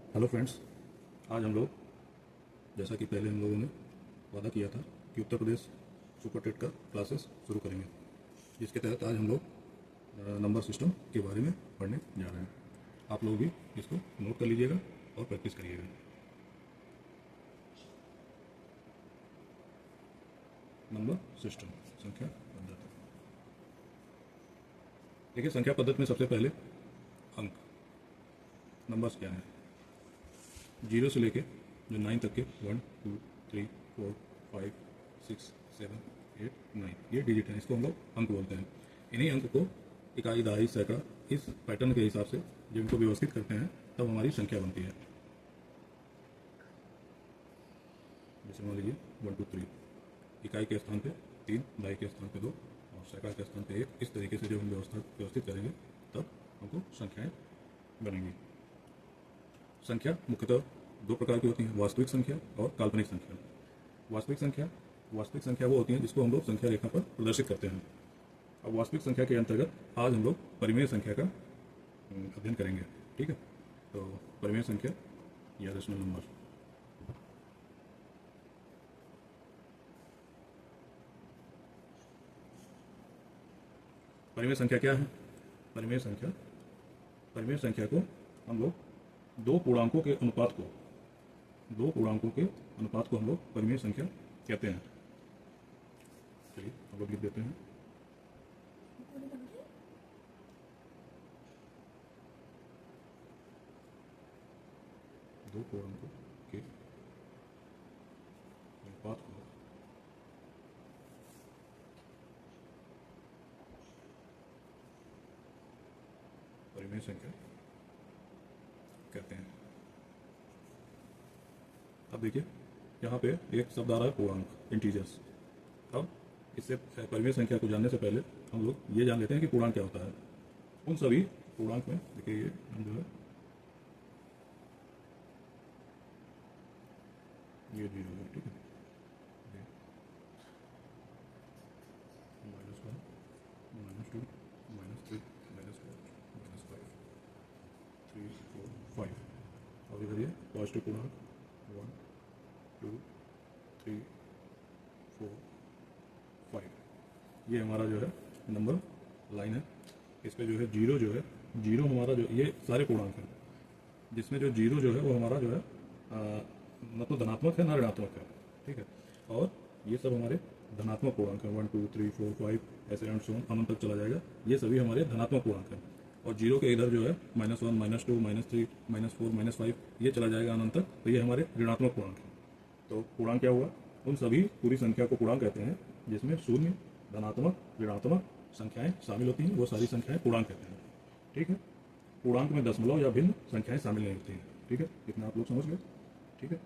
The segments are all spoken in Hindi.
Hello friends. आज हम लोग, जैसा कि पहले हम लोगों ने वादा किया था कि उत्तर प्रदेश सुपर टेट का क्लासेस शुरू करेंगे, जिसके तहत आज हम लोग नंबर सिस्टम के बारे में पढ़ने जा रहे हैं। आप लोग भी इसको नोट कर लीजिएगा और प्रैक्टिस करिएगा। नंबर सिस्टम, संख्या पद्धति। देखिए, संख्या पद्धति में सबसे पहले अंक, नंबर्स क्या हैं। जीरो से लेके जो 9 तक के 1 2 3 4 5 6 7 8 9 ये डिजिट हैं, इसको हम लोग अंक बोलते हैं। इन्हीं अंक को इकाई, दहाई, सैकड़ा, इस पैटर्न के हिसाब से जब इनको व्यवस्थित करते हैं तब हमारी संख्या बनती है। जैसे मान लीजिए 1 2 3, इकाई के स्थान पे 3, दहाई के स्थान पे 2 और सैकड़ा के स्थान पे 1। इस तरीके से जब हम व्यवस्थित करेंगे तब हमको संख्याएं बनेंगी। संख्या मुख्यतः दो प्रकार की होती हैं, वास्तविक संख्या और काल्पनिक संख्या। वास्तविक संख्या वो होती है जिसको हम लोग संख्या रेखा पर प्रदर्शित करते हैं। अब वास्तविक संख्या के अंतर्गत आज हम लोग परिमेय संख्या का अध्ययन करेंगे। ठीक है, तो परिमेय संख्या या रेशनल नंबर। परिमेय संख्या क्या है? परिमेय संख्या को हम लोग दो पूर्णांकों के अनुपात को हम लोग परिमेय संख्या कहते हैं। चलिए हम लोग लिख देते हैं। दो पूर्णांकों के अनुपात को परिमेय संख्या कहते हैं। अब देखिए, यहाँ पे एक शब्द आ रहा है पूर्णांक, इंटीजर्स। अब इससे परिमेय संख्या को जानने से पहले हम लोग ये जान लेते हैं कि पूर्णांक क्या होता है। उन सभी पूर्णांक में देखिए, ये हम जो है ये जीरो है, ठीक है, -1 -2 -3 -4 -5 3 4 5 और इधर ये पॉजिटिव पूर्णांक 1 2 3 4 5। ये हमारा जो है नंबर लाइन है। इस पे जो है जीरो, हमारा जो, ये सारे पूर्णांक हैं जिसमें जो जीरो जो है वो हमारा जो है न तो धनात्मक है ना ऋणात्मक है। ठीक है, और ये सब हमारे धनात्मक पूर्णांक हैं। 1 2 3 4 5 ऐसे एंड सो ऑन अनंत तक चला जाएगा। ये सभी हमारे धनात्मक पूर्णांक हैं। और जीरो के इधर जो है -1 -2 -3 -4 -5 ये चला जाएगा अनंत तक, तो ये हमारे ऋणात्मक पूर्णांक हैं। तो पूर्णांक क्या हुआ? उन सभी पूरी संख्या को पूर्णांक कहते हैं जिसमें शून्य, धनात्मक, ऋणात्मक संख्याएं शामिल होती हैं, वो सारी संख्याएं पूर्णांक कहते हैं। ठीक है, पूर्णांक में दशमलव या भिन्न संख्याएं शामिल नहीं होती हैं। ठीक है, इतना आप लोग समझ गए। ठीक है,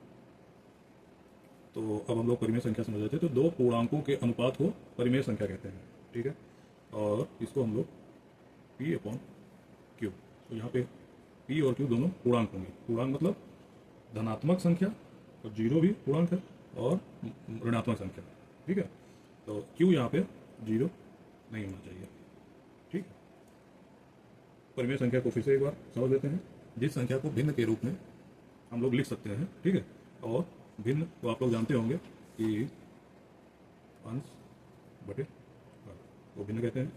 तो अब हम लोग परिमेय संख्या समझ रहे थे। तो दो पूर्णांकों के अनुपात को परिमेय संख्या कहते हैं। ठीक है, और इसको हम लोग P/Q, तो यहाँ पे P और Q दोनों पूर्णांक होंगे। पूर्णांक मतलब धनात्मक संख्या, और जीरो भी पूर्णांक है, और ऋणात्मक संख्या। ठीक है, तो Q यहाँ पे जीरो नहीं होना चाहिए। ठीक है, परिमेय संख्या को फिर से एक बार समझ लेते हैं। जिस संख्या को भिन्न के रूप में हम लोग लिख सकते हैं, ठीक है, और भिन्न तो आप लोग जानते होंगे कि अंश बटे हर, वो भिन्न कहते हैं।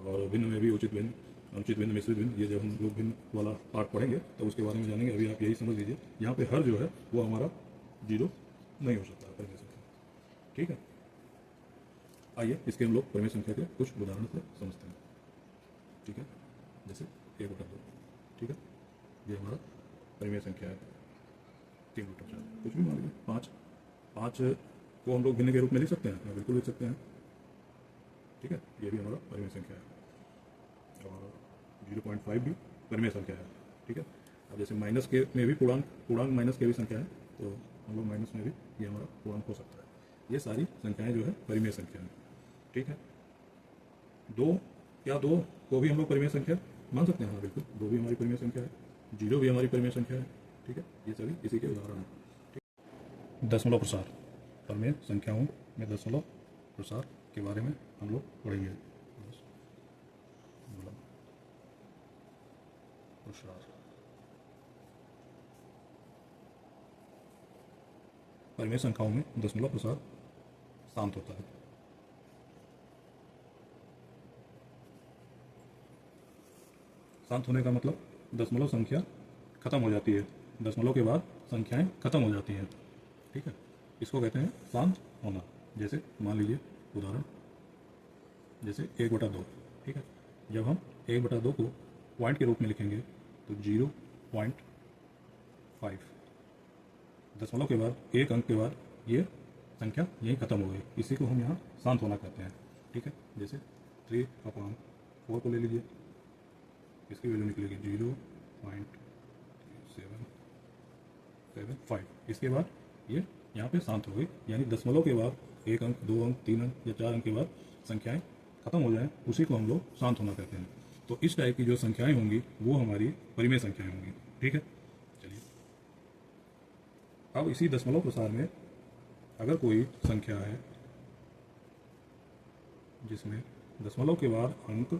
और भिन्न में भी उचित भिन्न, अनुचित भिन्न, मिश्रित भिन्न, ये जब हम लोग भिन्न वाला पार्ट पढ़ेंगे तो उसके बारे में जानेंगे। अभी आप यही समझ लीजिए, यहाँ पे हर जो है वो हमारा जीरो नहीं हो सकता परिमेय संख्या। ठीक है, आइए इसके हम लोग परिमेय संख्या के कुछ उदाहरण से समझते हैं। ठीक है, जैसे 1/2। ठीक है, ये हमारा परिमेय संख्या है। 3/4, कुछ भी मान लीजिए। 5 को हम लोग भिन्न के रूप में लिख सकते हैं, बिल्कुल लिख सकते हैं। ठीक है, ये भी हमारा परिमेय संख्या है। और 0.5 भी परिमेय संख्या है। ठीक है, अब जैसे माइनस के में भी पूर्णांक माइनस के भी संख्या है, तो हम लोग माइनस में भी ये हमारा पूर्णांक हो सकता है। ये सारी संख्याएं जो है परिमेय संख्या है। ठीक है, दो को भी हम लोग परिमेय संख्या मान सकते हैं। हाँ बिल्कुल, 2 भी हमारी परिमेय संख्या है, जीरो भी हमारी परिमेय संख्या है। ठीक है, ये सभी इसी के उदाहरण हैं। दशमलव प्रसार, परिमेय संख्याओं में दशमलव प्रसार के बारे में हम लोग पढ़ेंगे। दशमलव प्रसार, परिमेय संख्याओं में दशमलव प्रसार शांत होता है। शांत होने का मतलब दशमलव संख्या खत्म हो जाती है, दशमलव के बाद संख्याएं खत्म हो जाती हैं। ठीक है, इसको कहते हैं शांत होना। जैसे मान लीजिए उदाहरण, जैसे 1/2। ठीक है, जब हम 1/2 को पॉइंट के रूप में लिखेंगे तो 0.5, दशमलव के बाद एक अंक के बाद ये संख्या यहीं खत्म हो गई, इसी को हम यहाँ शांत होना कहते हैं। ठीक है, जैसे 3/4 को ले लीजिए, इसकी वैल्यू निकलेगी 0.775। इसके बाद ये यहाँ पे शांत हो गई, यानी दशमलव के बाद एक अंक, 2 अंक, 3 अंक या 4 अंक के बाद संख्याएं खत्म हो जाएं, उसी को हम लोग शांत होना कहते हैं। तो इस टाइप की जो संख्याएं होंगी वो हमारी परिमेय संख्याएं होंगी। ठीक है, चलिए अब इसी दशमलव प्रसार में अगर कोई संख्या है जिसमें दशमलव के बाद अंक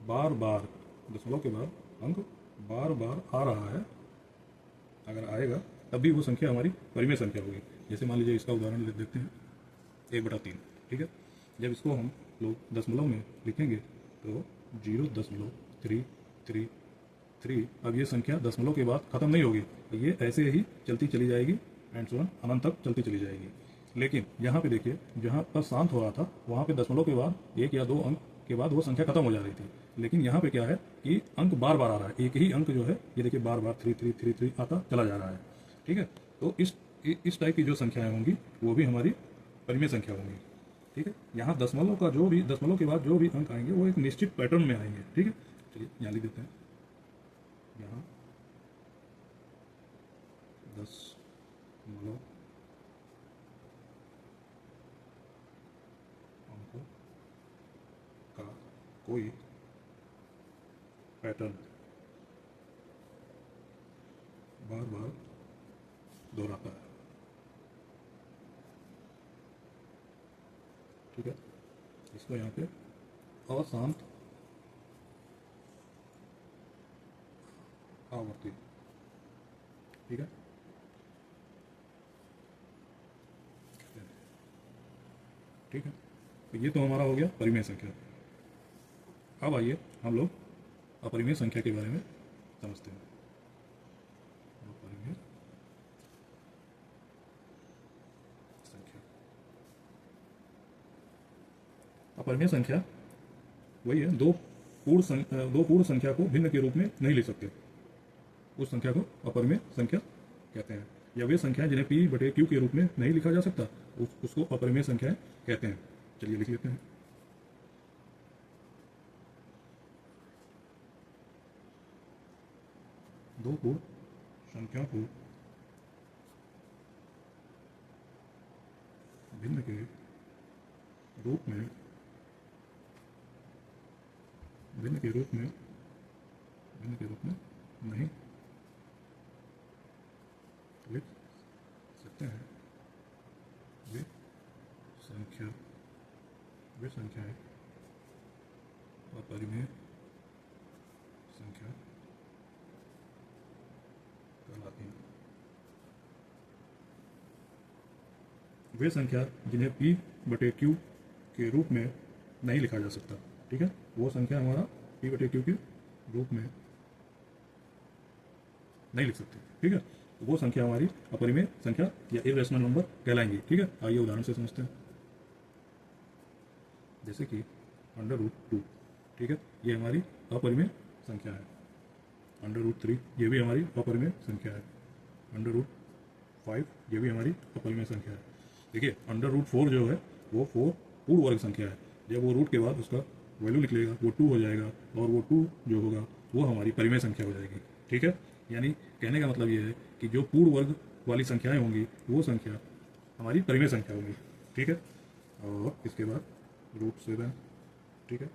बार बार, दशमलव के बाद अंक बार बार आ रहा है, अगर आएगा तब भी वो संख्या हमारी परिमेय संख्या होगी। जैसे मान लीजिए इसका उदाहरण देखते हैं 1/3। ठीक है, जब इसको हम लोग दशमलव में लिखेंगे तो 0.333। अब ये संख्या दशमलव के बाद खत्म नहीं होगी, ये ऐसे ही चलती चली जाएगी एंड सो ऑन, अनंत तक चलती चली जाएगी। लेकिन यहाँ पे देखिए, जहाँ पर शांत हो रहा था वहाँ पे दशमलव के बाद 1 या 2 अंक के बाद वो संख्या खत्म हो जा रही थी। लेकिन यहाँ पे क्या है कि अंक बार बार आ रहा है, एक ही अंक जो है ये देखिए बार बार 3333 आता चला जा रहा है। ठीक है, तो इस टाइप की जो संख्याएं होंगी वो भी हमारी परिमेय संख्या होंगी। ठीक है, यहाँ दशमलव का जो भी, दशमलव के बाद जो भी अंक आएंगे वो एक निश्चित पैटर्न में आएंगे। ठीक है, चलिए यहाँ लिख देते हैं, यहाँ दशमलव अंकों का कोई पैटर्न बार बार दोहराता है। ठीक है, इसको यहाँ पे अशांत आवर्ती। ठीक है, ठीक है, तो ये तो हमारा हो गया परिमेय संख्या। अब आइए हम लोग अपरिमेय संख्या के बारे में समझते हैं। अपरिमेय संख्या, अपरिमेय संख्या वही है, दो पूर्ण संख्या को भिन्न के रूप में नहीं लिख सकते, उस संख्या को अपरिमेय संख्या कहते हैं। या वे संख्याएं जिन्हें P/Q के रूप में नहीं लिखा जा सकता, उसको अपरिमेय संख्याएं कहते हैं। चलिए लिख लेते हैं, दो पूर्ण संख्या को भिन्न के रूप में नहीं लिख सकते हैं। वे संख्याएं अपरिमेय संख्या कहलाती हैं। वे संख्या जिन्हें P/Q के रूप में नहीं लिखा जा सकता। ठीक है, वो संख्या हमारा P/Q के रूप में नहीं लिख सकते। ठीक है, वो संख्या हमारी अपरिमेय संख्या या इरेशनल नंबर कहलाएंगी। ठीक है, आइए उदाहरण से समझते हैं। जैसे कि √2। ठीक है, ये हमारी अपरिमेय संख्या है। √3 ये भी हमारी अपरिमेय संख्या है। √5 ये भी हमारी अपरिमेय संख्या है। देखिए √4 जो है वो 4 पूर्ण वर्ग संख्या है। जब वो रूट के बाद उसका वैल्यू निकलेगा वो 2 हो जाएगा, और वो 2 जो होगा वो हमारी परिमेय संख्या हो जाएगी। ठीक है, यानी कहने का मतलब ये है कि जो पूर्ण वर्ग वाली संख्याएं होंगी वो संख्या हमारी परिमेय संख्या होगी। ठीक है, और इसके बाद √7। ठीक है,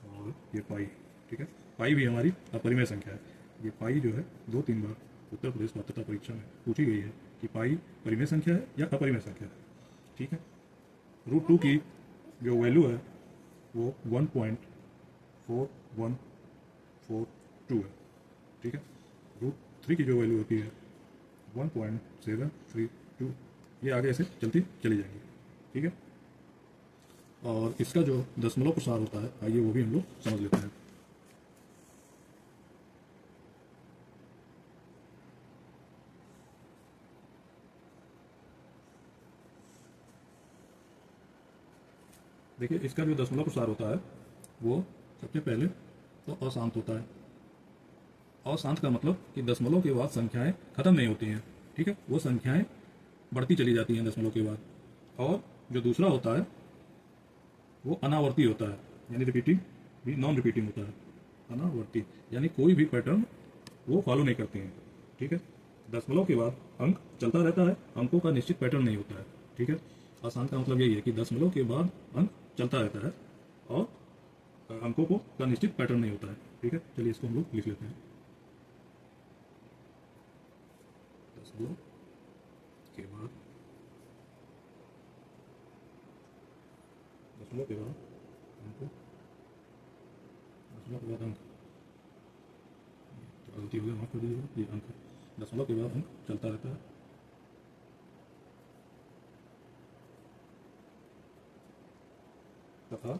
और ये पाई। ठीक है, पाई भी हमारी अपरिमेय संख्या है। ये पाई जो है 2-3 बार उत्तर प्रदेश पात्रता परीक्षा में पूछी गई है कि पाई परिमेय संख्या है या अपरिमेय संख्या है। ठीक है, √2 की जो वैल्यू है वो 1.4142 है। ठीक है, √3 की जो वैल्यू होती है 1.732 ये आगे ऐसे चलती चली जाएंगी, ठीक है। और इसका जो दशमलव प्रसार होता है, आइए वो भी हम लोग समझ लेते हैं। देखिए, इसका जो दशमलव प्रसार होता है वो सबसे पहले तो अशांत होता है। अशांत का मतलब कि दशमलव के बाद संख्याएं खत्म नहीं होती हैं, ठीक है, वो संख्याएं बढ़ती चली जाती हैं दशमलव के बाद। और जो दूसरा होता है वो अनावर्ती होता है, यानी रिपीटिंग भी नॉन रिपीटिंग होता है। अनावर्ती यानी कोई भी पैटर्न वो फॉलो नहीं करते हैं, ठीक है। दशमलव के बाद अंक चलता रहता है, अंकों का निश्चित पैटर्न नहीं होता है, ठीक है। अशांत का मतलब यही है कि दशमलव के बाद अंक चलता रहता है और अंकों को का निश्चित पैटर्न नहीं होता है, ठीक है। चलिए इसको हम लोग लिख लेते हैं। दशमलव के बाद दशमलव के बाद अंकों दशमलव के बाद अंक, तो गलती हो गया, माफ कर दीजिएगा, ये अंक दशमलव के बाद अंक चलता रहता है तथा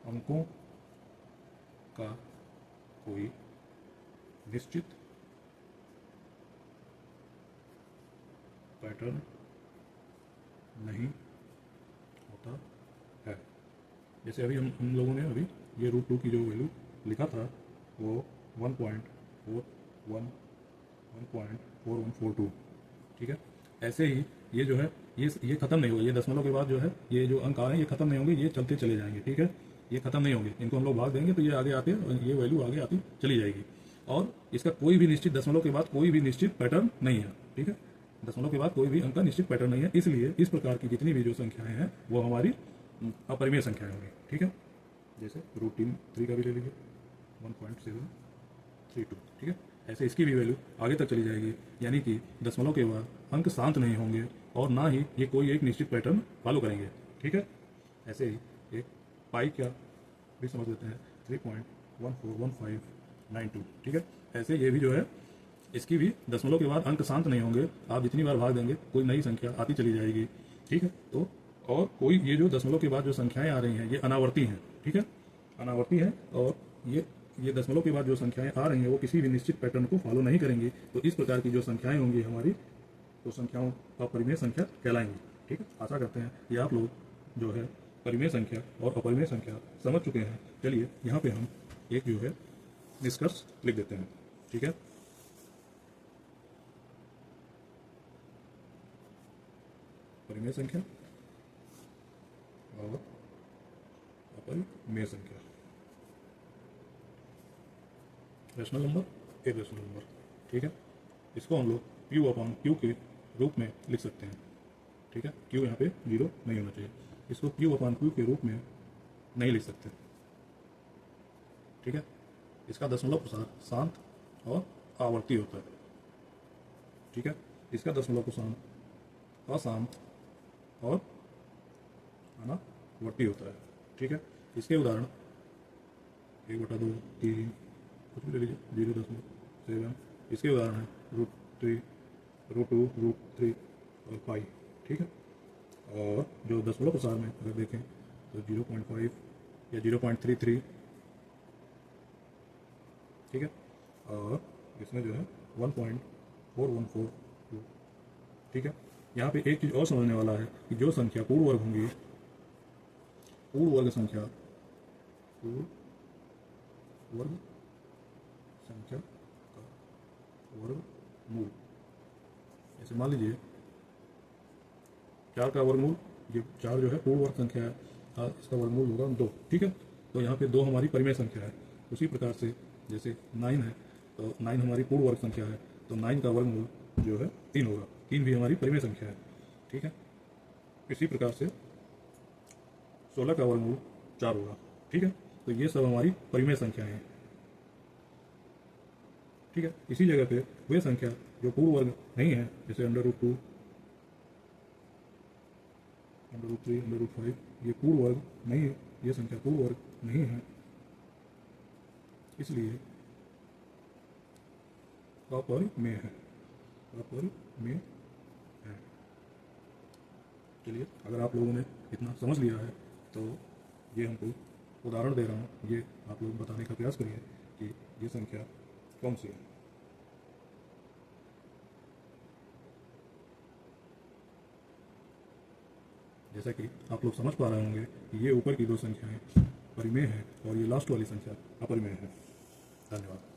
अंकों का कोई निश्चित पैटर्न नहीं होता है। जैसे अभी हम लोगों ने अभी ये √2 की जो वैल्यू लिखा था वो 1.4142, ठीक है। ऐसे ही ये जो है ये खत्म नहीं होगा, ये दशमलव के बाद जो है ये जो अंक आ रहे हैं ये खत्म नहीं होंगे, ये चलते चले जाएंगे, ठीक है। ये खत्म नहीं होंगे, इनको हम लोग भाग देंगे तो ये आगे आते ये वैल्यू आगे आती चली जाएगी। और इसका कोई भी निश्चित दशमलव के बाद कोई भी निश्चित पैटर्न नहीं है, ठीक है। दशमलव के बाद कोई भी अंक का निश्चित पैटर्न नहीं है, इसलिए इस प्रकार की जितनी भी जो संख्याएं हैं वो हमारी अपरिमेय संख्याएं होंगी, ठीक है। जैसे √3 का भी ले लीजिए 1.732, ठीक है। ऐसे इसकी भी वैल्यू आगे तक चली जाएगी, यानी कि दशमलव के बाद अंक शांत नहीं होंगे और ना ही ये कोई एक निश्चित पैटर्न फॉलो करेंगे, ठीक है। ऐसे ही एक पाई क्या भी समझ लेते हैं 3.141592, ठीक है। ऐसे ये भी जो है इसकी भी दशमलव के बाद अंक शांत नहीं होंगे, आप जितनी बार भाग देंगे कोई नई संख्या आती चली जाएगी, ठीक है। तो और कोई ये जो दशमलव के बाद जो संख्याएं आ रही हैं ये अनावर्ती हैं, ठीक है, अनावर्ती हैं। और ये दशमलव के बाद जो संख्याएं आ रही हैं वो किसी भी निश्चित पैटर्न को फॉलो नहीं करेंगी। तो इस प्रकार की जो संख्याएं होंगी हमारी, तो संख्याओं अपरिमेय संख्या कहलाएंगी, ठीक है। आशा करते हैं कि आप लोग जो है परिमेय संख्या और अपरिमेय संख्या समझ चुके हैं। चलिए यहाँ पे हम एक जो है निष्कर्ष लिख देते हैं, ठीक है। परिमेय संख्या और अपरिमेय संख्या, रेशनल नंबर, इरेशनल नंबर, ठीक है। इसको हम लोग Q/Q के रूप में लिख सकते हैं, ठीक है। Q यहाँ पे 0 नहीं होना चाहिए, इसको Q/Q के रूप में नहीं लिख सकते, ठीक है। इसका दशमलव प्रसार शांत और आवर्ती होता है, ठीक है। इसका दशमलव प्रसार अशांत और अनावर्ती होता है, ठीक है। इसके उदाहरण 1/2, 3, कुछ भी ले लीजिए, 0.7। इसके उदाहरण है √3, √2, √3 और पाई, ठीक है। और जो दशमलव प्रसार में अगर देखें तो 0.5 या 0.33, ठीक है। और इसमें जो है 1.4142, ठीक है। यहाँ पे एक चीज़ और समझने वाला है कि जो संख्या पूर्ण वर्ग होंगी, पूर्ण वर्ग संख्या, पूर्ण वर्ग संख्या का वर्गमूल, जैसे मान लीजिए 4 का वर्गमूल, ये 4 जो है पूर्ण वर्ग संख्या है, इसका वर्गमूल होगा 2, ठीक है। तो यहाँ पे 2 हमारी परिमेय संख्या है। उसी प्रकार से जैसे 9 है तो 9 हमारी पूर्ण वर्ग संख्या है, तो 9 का वर्गमूल जो है 3 होगा, 3 भी हमारी परिमेय संख्या है, ठीक है। इसी प्रकार से 16 का वर्गमूल 4 होगा, ठीक है। तो ये सब हमारी परिमेय संख्याएं हैं, ठीक है। इसी जगह पे वे संख्या जो पूर्ण वर्ग नहीं है, जैसे √2, √3, √5, ये पूर्ण वर्ग नहीं है, ये संख्या पूर्ण वर्ग नहीं है, इसलिए अपरिमेय है, अपरिमेय है। चलिए, अगर आप लोगों ने इतना समझ लिया है तो ये हमको उदाहरण दे रहा हूँ, ये आप लोग बताने का प्रयास करिए कि ये संख्या कौन सी है। जैसा कि आप लोग समझ पा रहे होंगे कि ये ऊपर की दो संख्याएं परिमेय है और ये लास्ट वाली संख्या अपरिमेय है। धन्यवाद।